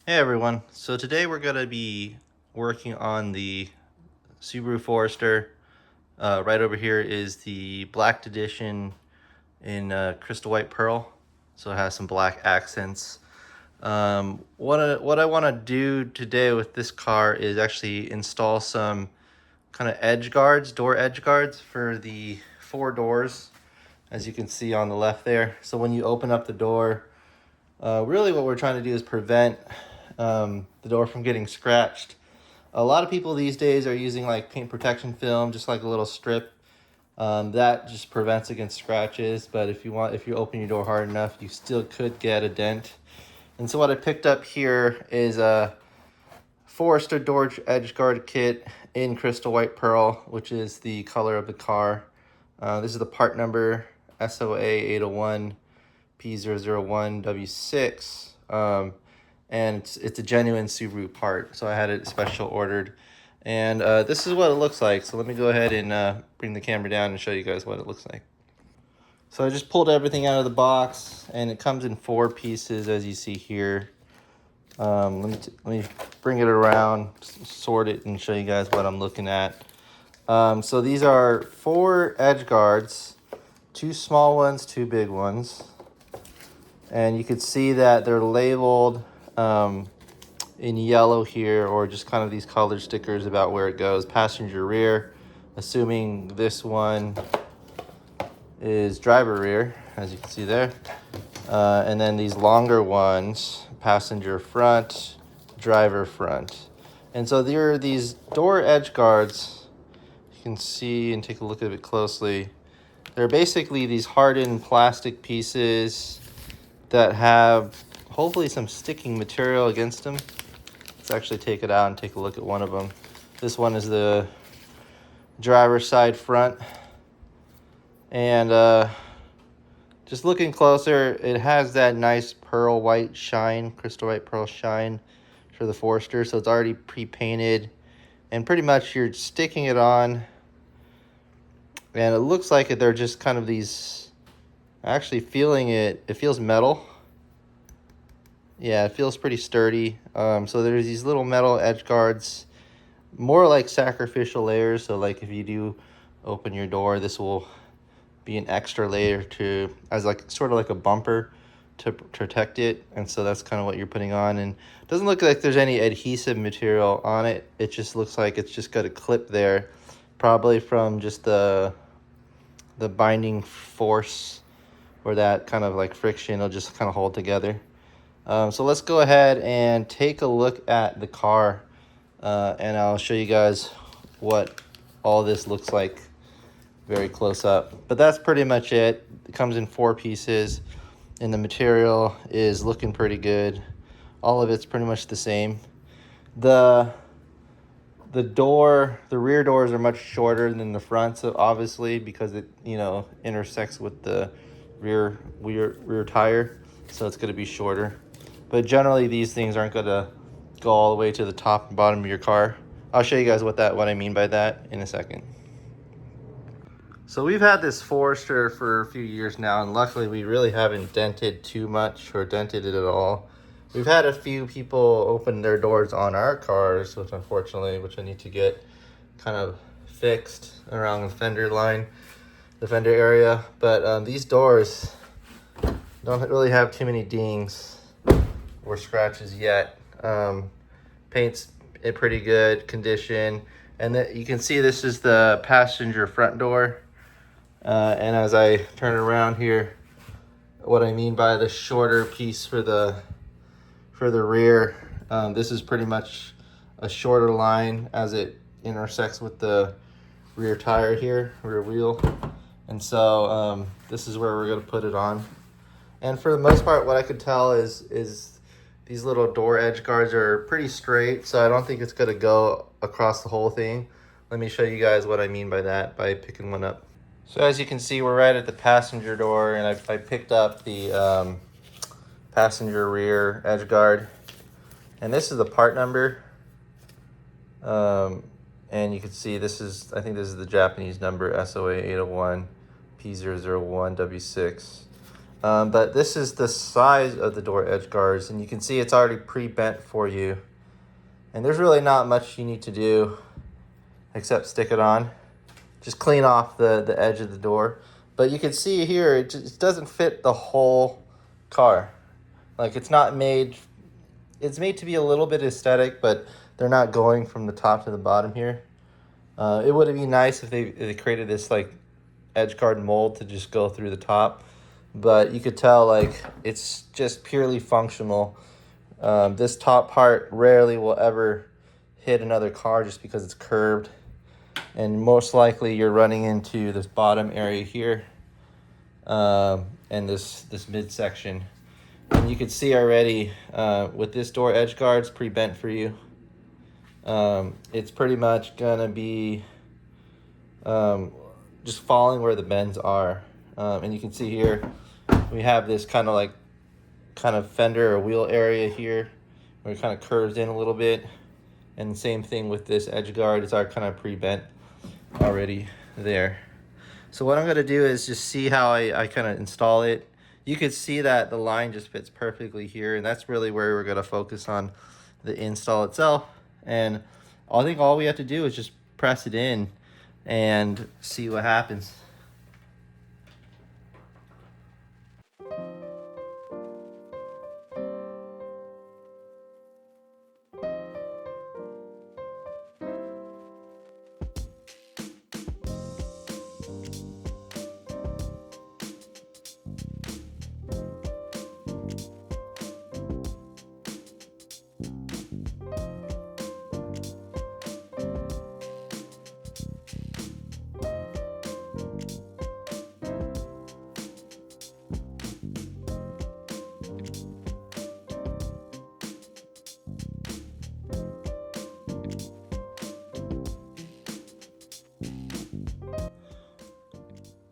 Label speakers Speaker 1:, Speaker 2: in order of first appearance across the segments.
Speaker 1: Hey everyone, so today we're going to be working on the Subaru Forester. Right over here is the Black Edition in crystal white pearl, so it has some black accents. What I want to do today with this car is actually install some kind of edge guards, door edge guards for the four doors, as you can see on the left there. So when you open up the door, really what we're trying to do is prevent the door from getting scratched. A lot of people these days are using like paint protection film, just like a little strip. That just prevents against scratches, but if you open your door hard enough, you still could get a dent. And so what I picked up here is a Forester door edge guard kit in crystal white pearl, which is the color of the car. This is the part number SOA 801 P001W6. And it's a genuine Subaru part, so I had it special ordered. And this is what it looks like. So let me go ahead and bring the camera down and show you guys what it looks like. So I just pulled everything out of the box, and it comes in four pieces, as you see here. Let me bring it around, sort it, and show you guys what I'm looking at. So these are four edge guards, two small ones, two big ones. And you can see that they're labeled in yellow here, or just kind of these colored stickers about where it goes. Passenger rear, assuming this one is driver rear, as you can see there. And then these longer ones, passenger front, driver front. And so there are these door edge guards. You can see and take a look at it closely. They're basically these hardened plastic pieces that have hopefully some sticking material against them. Let's actually take it out and take a look at one of them. This one is the driver's side front. And just looking closer, it has that nice pearl white shine, crystal white pearl shine for the Forester. So it's already pre-painted. And pretty much you're sticking it on. And it looks like they're just kind of these, actually feeling it, it feels metal. Yeah, it feels pretty sturdy. So there's these little metal edge guards, more like sacrificial layers. So like if you do open your door, this will be an extra layer as like sort of like a bumper to protect it. And so that's kind of what you're putting on. And it doesn't look like there's any adhesive material on it. It just looks like it's just got a clip there, probably from just the binding force, or that kind of like friction. It'll just kind of hold together. So let's go ahead and take a look at the car, and I'll show you guys what all this looks like very close up. But that's pretty much it. It comes in four pieces, and the material is looking pretty good. All of it's pretty much the same. The rear doors are much shorter than the front, so obviously because it intersects with the rear tire, so it's going to be shorter. But generally these things aren't going to go all the way to the top and bottom of your car. I'll show you guys what I mean by that in a second. So we've had this Forester for a few years now, and luckily we really haven't dented too much or dented it at all. We've had a few people open their doors on our cars, which I need to get kind of fixed around the fender line, the fender area. But these doors don't really have too many dings or scratches yet. Paint's in pretty good condition, and you can see this is the passenger front door. And as I turn it around here, what I mean by the shorter piece for the rear, this is pretty much a shorter line as it intersects with the rear tire here, rear wheel. And so this is where we're going to put it on. And for the most part, what I could tell is these little door edge guards are pretty straight, so I don't think it's going to go across the whole thing. Let me show you guys what I mean by that by picking one up. So as you can see, we're right at the passenger door, and I picked up the passenger rear edge guard. And this is the part number. And you can see I think this is the Japanese number, SOA 801 P001W6. But this is the size of the door edge guards, and you can see it's already pre-bent for you. And there's really not much you need to do except stick it on. Just clean off the edge of the door. But you can see here, it just doesn't fit the whole car. Like it's made to be a little bit aesthetic, but they're not going from the top to the bottom here. It would be nice if they created this like edge guard mold to just go through the top. But you could tell like it's just purely functional. This top part rarely will ever hit another car just because it's curved. And most likely you're running into this bottom area here and this midsection. And you can see already with this door edge guards pre-bent for you. It's pretty much gonna be just following where the bends are. And you can see here, we have this kind of fender or wheel area here where it kind of curves in a little bit. And same thing with this edge guard, it's kind of pre-bent already there. So what I'm gonna do is just see how I kind of install it. You could see that the line just fits perfectly here, and that's really where we're gonna focus on the install itself. And I think all we have to do is just press it in and see what happens.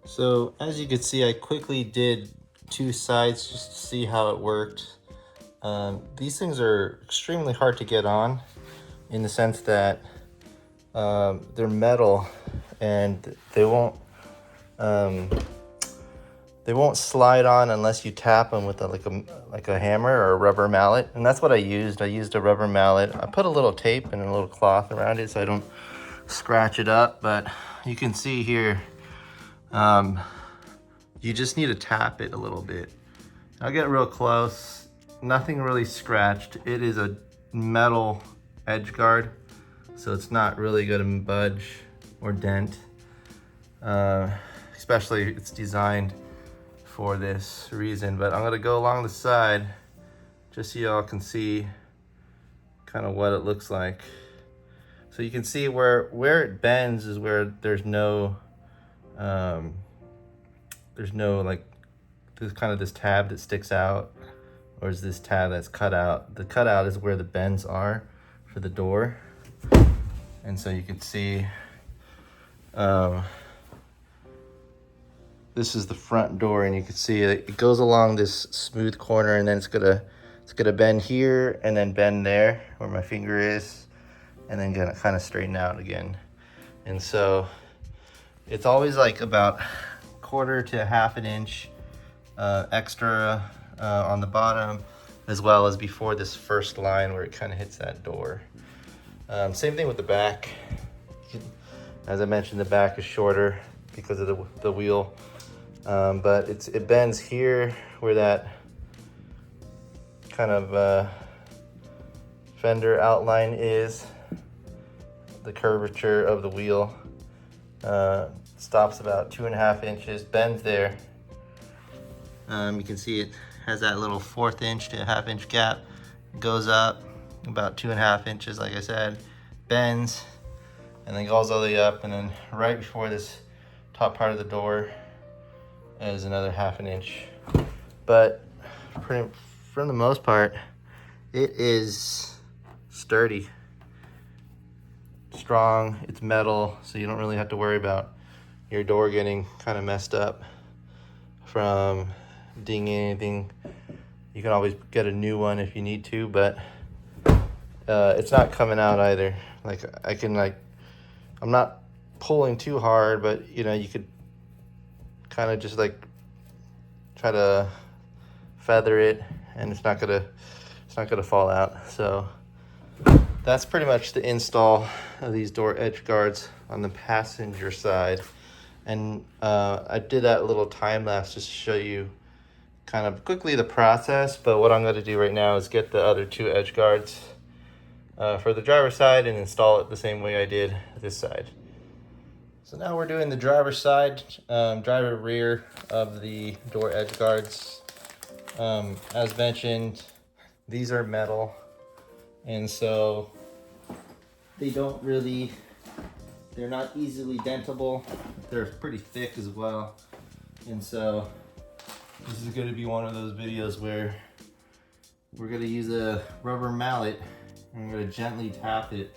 Speaker 1: So as you can see, I quickly did 2 sides just to see how it worked. These things are extremely hard to get on in the sense that they're metal and they won't slide on unless you tap them with like a hammer or a rubber mallet. And that's what I used. I used a rubber mallet. I put a little tape and a little cloth around it so I don't scratch it up. But you can see here, you just need to tap it a little bit. I'll get real close. Nothing really scratched. It is a metal edge guard, so it's not really going to budge or dent. Especially it's designed for this reason. But I'm going to go along the side just so y'all can see kind of what it looks like. So you can see where it bends is where there's no like this tab that sticks out, or is this tab that's cut out. The cutout is where the bends are for the door. And so you can see this is the front door, and you can see it goes along this smooth corner, and then it's gonna bend here and then bend there where my finger is, and then gonna kind of straighten out again. And so it's always like about 1/4 to 1/2 inch extra on the bottom, as well as before this first line where it kind of hits that door. Same thing with the back. As I mentioned, the back is shorter because of the wheel, but it bends here where that kind of fender outline is. The curvature of the wheel stops about 2.5 inches, bends there. You can see it has that little 1/4 inch to 1/2 inch gap. It goes up about 2.5 inches, like I said, bends, and then goes all the way up, and then right before this top part of the door is another 1/2 inch. But for the most part, it is sturdy, strong, it's metal, so you don't really have to worry about your door getting kind of messed up from dinging anything. You can always get a new one if you need to, but it's not coming out either. Like I'm not pulling too hard, but you could kind of just like try to feather it, and it's not gonna fall out. So that's pretty much the install of these door edge guards on the passenger side. And I did that little time lapse just to show you kind of quickly the process, but what I'm going to do right now is get the other two edge guards for the driver's side and install it the same way I did this side. So now we're doing the driver's side, driver rear of the door edge guards. As mentioned, these are metal, and so they're not easily dentable. They're pretty thick as well, and so this is going to be one of those videos where we're going to use a rubber mallet and we're going to gently tap it,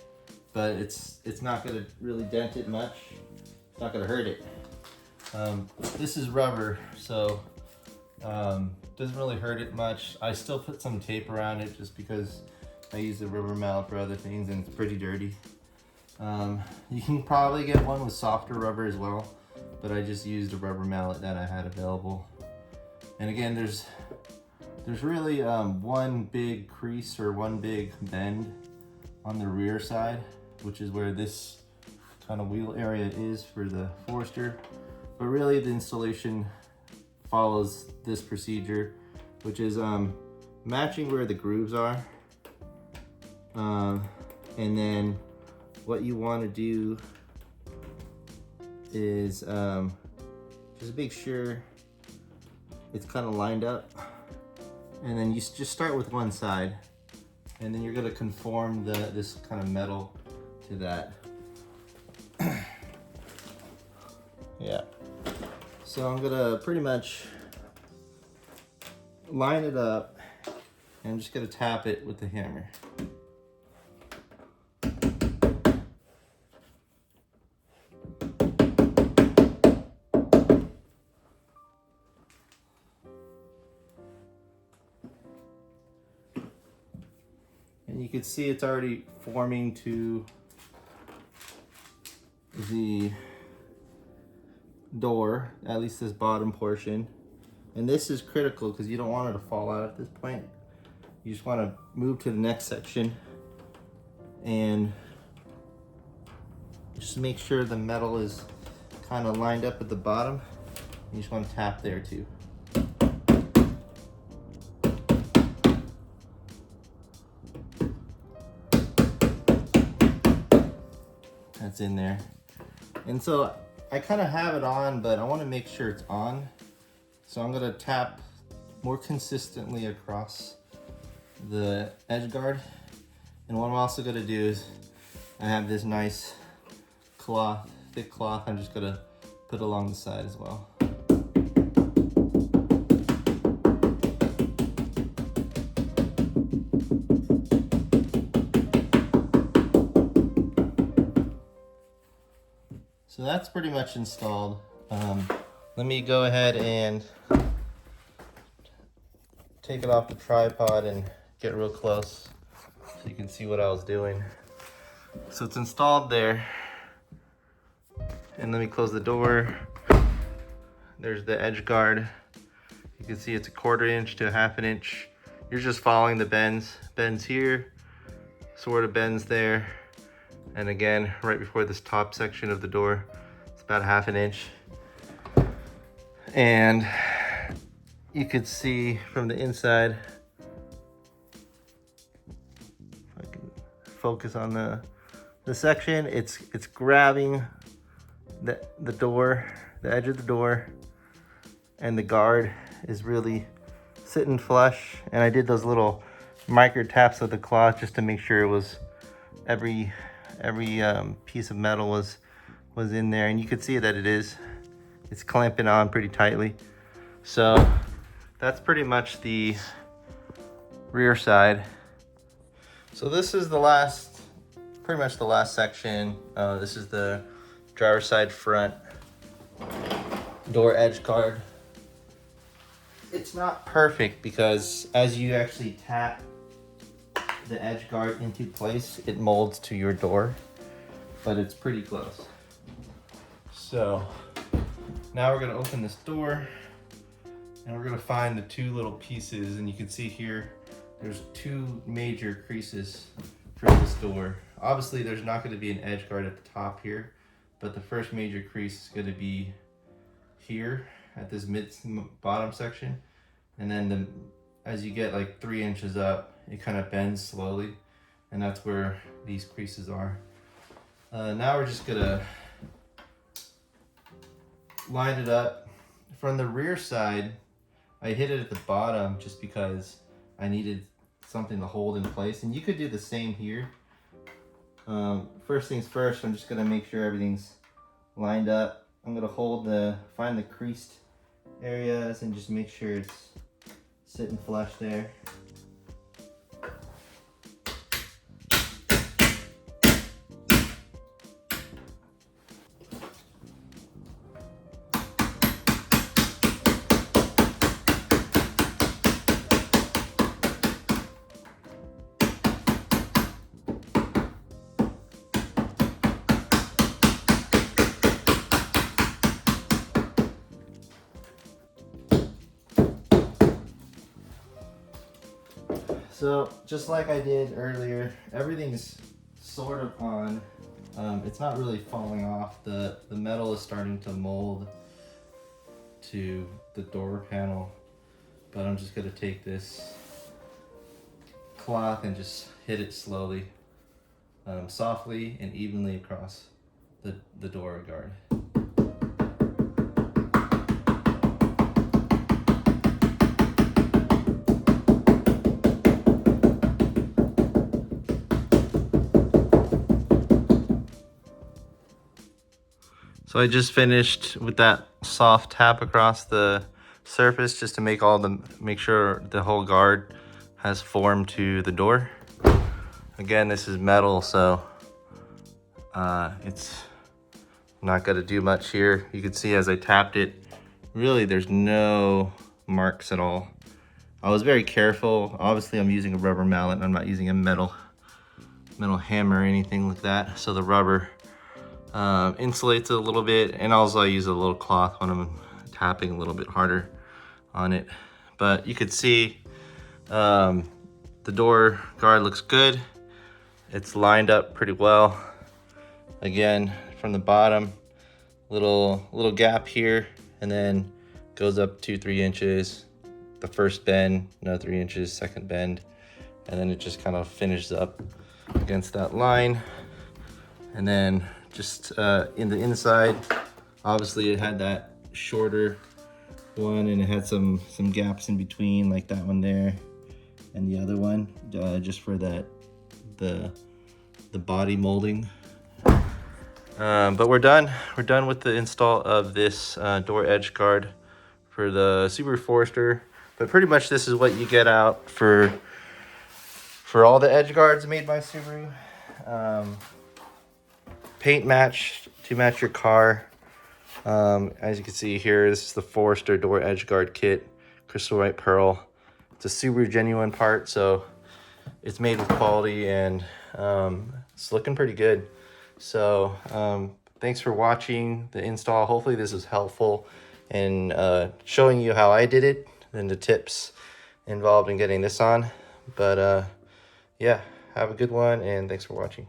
Speaker 1: but it's not going to really dent it much. It's not going to hurt it. This is rubber, so doesn't really hurt it much. I still put some tape around it just because I use the rubber mallet for other things and it's pretty dirty. You can probably get one with softer rubber as well, but I just used a rubber mallet that I had available. And again, there's really one big crease or one big bend on the rear side, which is where this kind of wheel area is for the Forester. But really the installation follows this procedure, which is matching where the grooves are. And then what you want to do is just make sure it's kind of lined up, and then you just start with one side, and then you're going to conform this kind of metal to that. Yeah, so I'm gonna pretty much line it up, and I'm just gonna tap it with the hammer. And you can see it's already forming to the door, at least this bottom portion. And this is critical because you don't want it to fall out at this point. You just want to move to the next section and just make sure the metal is kind of lined up at the bottom. You just want to tap there too. That's in there. And so I kind of have it on, but I want to make sure it's on. So I'm going to tap more consistently across the edge guard. And what I'm also going to do is I have this nice cloth, thick cloth, I'm just going to put along the side as well. So that's pretty much installed. Let me go ahead and take it off the tripod and get real close so you can see what I was doing. So it's installed there. And let me close the door. There's the edge guard. You can see it's 1/4 inch to 1/2 inch. You're just following the bends here, sort of bends there. And again, right before this top section of the door, it's about 1/2 inch. And you could see from the inside, if I can focus on the section, it's grabbing the door, the edge of the door, and the guard is really sitting flush. And I did those little micro taps with the cloth just to make sure it was every piece of metal was in there, and you could see that it's clamping on pretty tightly. So that's pretty much the rear side. So this is pretty much the last section. This is the driver's side front door edge guard. It's not perfect because as you actually tap the edge guard into place, it molds to your door, but it's pretty close. So now we're going to open this door, And we're gonna find the two little pieces, and you can see here, there's two major creases for this door. Obviously there's not gonna be an edge guard at the top here, but the first major crease is gonna be here at this bottom section. And then as you get like 3 inches up, it kind of bends slowly, and that's where these creases are. Now we're just gonna line it up. From the rear side, I hit it at the bottom just because I needed something to hold in place, and you could do the same here. First things first, I'm just gonna make sure everything's lined up. I'm gonna find the creased areas and just make sure it's sitting flush there. So just like I did earlier, everything's sort of on. It's not really falling off. The metal is starting to mold to the door panel, but I'm just gonna take this cloth and just hit it slowly, softly and evenly across the door guard. So I just finished with that soft tap across the surface just to make sure the whole guard has form to the door. Again, this is metal, so it's not gonna do much here. You can see as I tapped it, really there's no marks at all. I was very careful. Obviously I'm using a rubber mallet. I'm not using a metal hammer or anything like that. So the rubber insulates it a little bit, and also I use a little cloth when I'm tapping a little bit harder on it. But you could see the door guard looks good. It's lined up pretty well. Again, from the bottom, little gap here, and then goes up 2-3 inches. The first bend, another 3 inches, second bend, and then it just kind of finishes up against that line. And then just in the inside, obviously it had that shorter one, and it had some gaps in between, like that one there and the other one, just for the body molding. But we're done with the install of this door edge guard for the Subaru Forester. But pretty much this is what you get out for all the edge guards made by Subaru. Paint match to match your car. As you can see here, this is the Forester door edge guard kit, crystal white pearl. It's a Subaru genuine part, so it's made with quality, and it's looking pretty good. So thanks for watching the install. Hopefully this was helpful in showing you how I did it and the tips involved in getting this on. But yeah, have a good one, and thanks for watching.